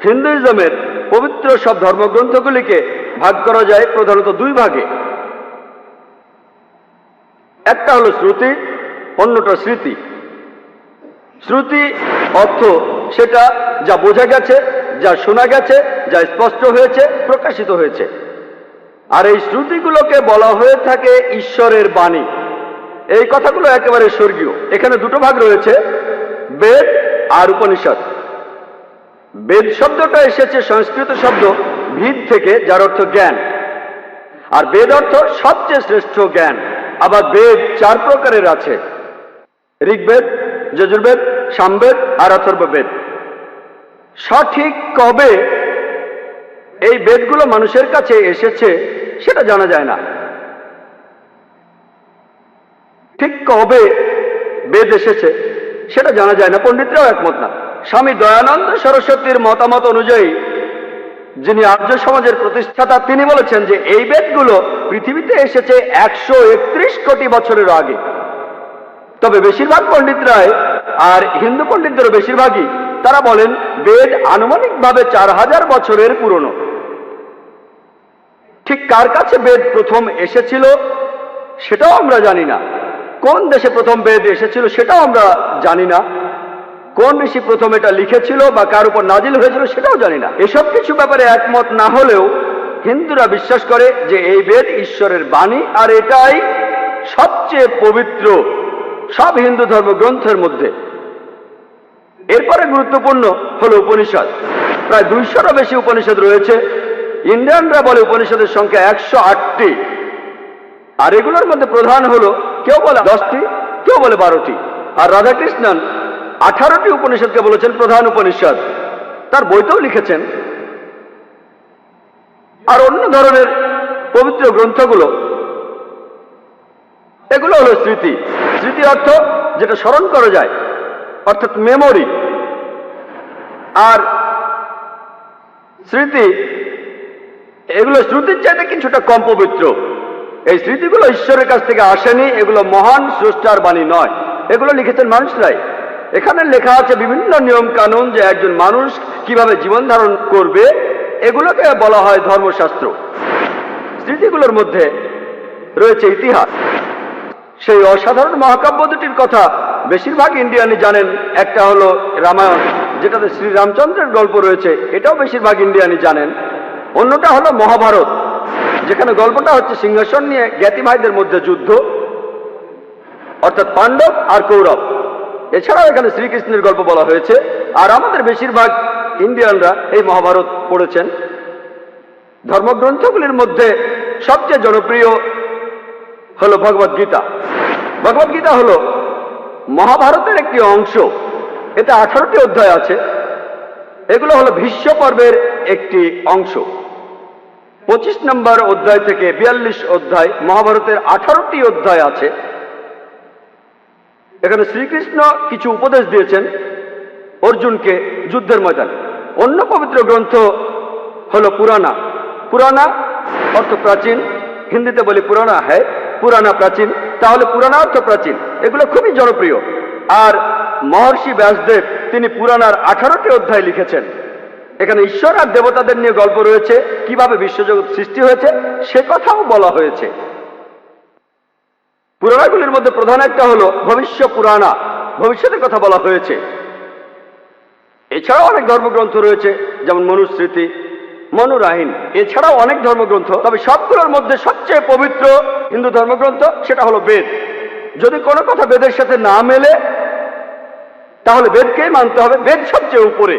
হিন্দুইজমের পবিত্র সব ধর্মগ্রন্থগুলিকে ভাগ করা যায় প্রধানত দুই ভাগে। একটা হলো শ্রুতি, অন্যটা স্মৃতি। শ্রুতি অর্থ সেটা যা বোঝা গেছে, যা শোনা গেছে, যা স্পষ্ট হয়েছে, প্রকাশিত হয়েছে। আর এই শ্রুতিগুলোকে বলা হয়ে থাকে ঈশ্বরের বাণী। এই কথাগুলো একেবারে স্বর্গীয়। এখানে দুটো ভাগ রয়েছে, বেদ আর উপনিষদ। বেদ শব্দটা এসেছে সংস্কৃত শব্দ ভিদ থেকে, যার অর্থ জ্ঞান। আর বেদ অর্থ সবচেয়ে শ্রেষ্ঠ জ্ঞান। আবার বেদ চার প্রকারের আছে, ঋগ্বেদ, যজুর্বেদ, সামবেদ আর অথর্ববেদ। সঠিক কবে এই বেদগুলো মানুষের কাছে এসেছে সেটা জানা যায় না। ঠিক কবে বেদ এসেছে সেটা জানা যায় না, পণ্ডিতরাও একমত না। স্বামী দয়ানন্দ সরস্বতীর মতামত অনুযায়ী, যিনি আর্য সমাজের প্রতিষ্ঠাতা, তিনি বলেছেন যে এই বেদগুলো পৃথিবীতে এসেছে 131 কোটি বছরের আগে। তবে বেশিরভাগ পণ্ডিতরাই, আর হিন্দু পণ্ডিতদেরও বেশিরভাগই, তারা বলেন বেদ আনুমানিকভাবে 4000 বছরের পুরনো। ঠিক কার কাছে বেদ প্রথম এসেছিল সেটাও আমরা জানি না। কোন দেশে প্রথম বেদ এসেছিল সেটাও আমরা জানি না। কোন ঋষি প্রথম এটা লিখেছিল বা কার উপর নাজিল হয়েছিল সেটাও জানি না। এসব কিছু ব্যাপারে একমত না হলেও হিন্দুরা বিশ্বাস করে যে এই বেদ ঈশ্বরের বাণী, আর এটাই সবচেয়ে পবিত্র সব হিন্দু ধর্মগ্রন্থের মধ্যে। এরপরে গুরুত্বপূর্ণ হলো উপনিষদ। প্রায় 200রও বেশি উপনিষদ রয়েছে। ইন্ডিয়ানরা বলে উপনিষদের সংখ্যা 108টি। আর এগুলোর মধ্যে প্রধান হলো, কেউ বলে 10টি, কেউ বলে 12টি। আর রাধাকৃষ্ণন 18টি উপনিষদকে বলেছেন প্রধান উপনিষদ, তার বইতেও লিখেছেন। আর অন্য ধরনের পবিত্র গ্রন্থগুলো, এগুলো হলো স্মৃতি। স্মৃতি অর্থ যেটা স্মরণ করা যায়, অর্থাৎ মেমোরি। আর স্মৃতি, এগুলো শ্রুতির চাইতে কিছুটা কম পবিত্র। এই স্মৃতিগুলো ঈশ্বরের কাছ থেকে আসেনি, এগুলো মহান স্রষ্টার বাণী নয়, এগুলো লিখেছেন মানুষরাই। এখানে লেখা আছে বিভিন্ন নিয়ম কানুন, যে একজন মানুষ কিভাবে জীবন ধারণ করবে, এগুলোকে বলা হয় ধর্মশাস্ত্র। স্মৃতিগুলোর মধ্যে রয়েছে ইতিহাস। সেই অসাধারণ মহাকাব্য দুটির কথা বেশিরভাগ ইন্ডিয়ানই জানেন। একটা হলো রামায়ণ, যেটাতে শ্রীরামচন্দ্রের গল্প রয়েছে, এটাও বেশিরভাগ ইন্ডিয়ানই জানেন। অন্যটা হলো মহাভারত, যেখানে গল্পটা হচ্ছে সিংহাসন নিয়ে জ্ঞাতি ভাইদের মধ্যে যুদ্ধ, অর্থাৎ পাণ্ডব আর কৌরব। এছাড়াও এখানে শ্রীকৃষ্ণের গল্প বলা হয়েছে। আর আমাদের বেশিরভাগ ইন্ডিয়ানরা এই মহাভারত পড়েছেন। ধর্মগ্রন্থগুলির মধ্যে সবচেয়ে জনপ্রিয় হলো ভগবদ গীতা। ভগবদ গীতা হলো মহাভারতের একটি অংশ। এতে 18টি অধ্যায় আছে। এগুলো হলো ভীষ্ম পর্বের একটি অংশ। 25 নম্বর অধ্যায় থেকে 42 অধ্যায়, মহাভারতের 18টি অধ্যায় আছে। এখানে শ্রীকৃষ্ণ কিছু উপদেশ দিয়েছেন অর্জুনকে যুদ্ধের ময়দানে। অন্য পবিত্র গ্রন্থ হলো পুরানা। পুরানা অর্থ প্রাচীন, হিন্দিতে বলি পুরানা হ্যায়, পুরানা প্রাচীন, তাহলে পুরানা অর্থ প্রাচীন। এগুলো খুবই জনপ্রিয়। আর মহর্ষি ব্যাসদেব তিনি পুরানার 18টি অধ্যায় লিখেছেন। এখানে ঈশ্বর আর দেবতাদের নিয়ে গল্প রয়েছে, কিভাবে বিশ্বজগৎ সৃষ্টি হয়েছে সে কথাও বলা হয়েছে। পুরাণাগুলির মধ্যে প্রধান একটা হলো ভবিষ্য পুরাণা, ভবিষ্যতের কথা বলা হয়েছে। এছাড়াও অনেক ধর্মগ্রন্থ রয়েছে, যেমন মনুস্মৃতি, মনুরাহীন। এছাড়াও অনেক ধর্মগ্রন্থ, তবে সবগুলোর মধ্যে সবচেয়ে পবিত্র হিন্দু ধর্মগ্রন্থ সেটা হলো বেদ। যদি কোনো কথা বেদের সাথে না মেলে তাহলে বেদকেই মানতে হবে, বেদ সবচেয়ে উপরে।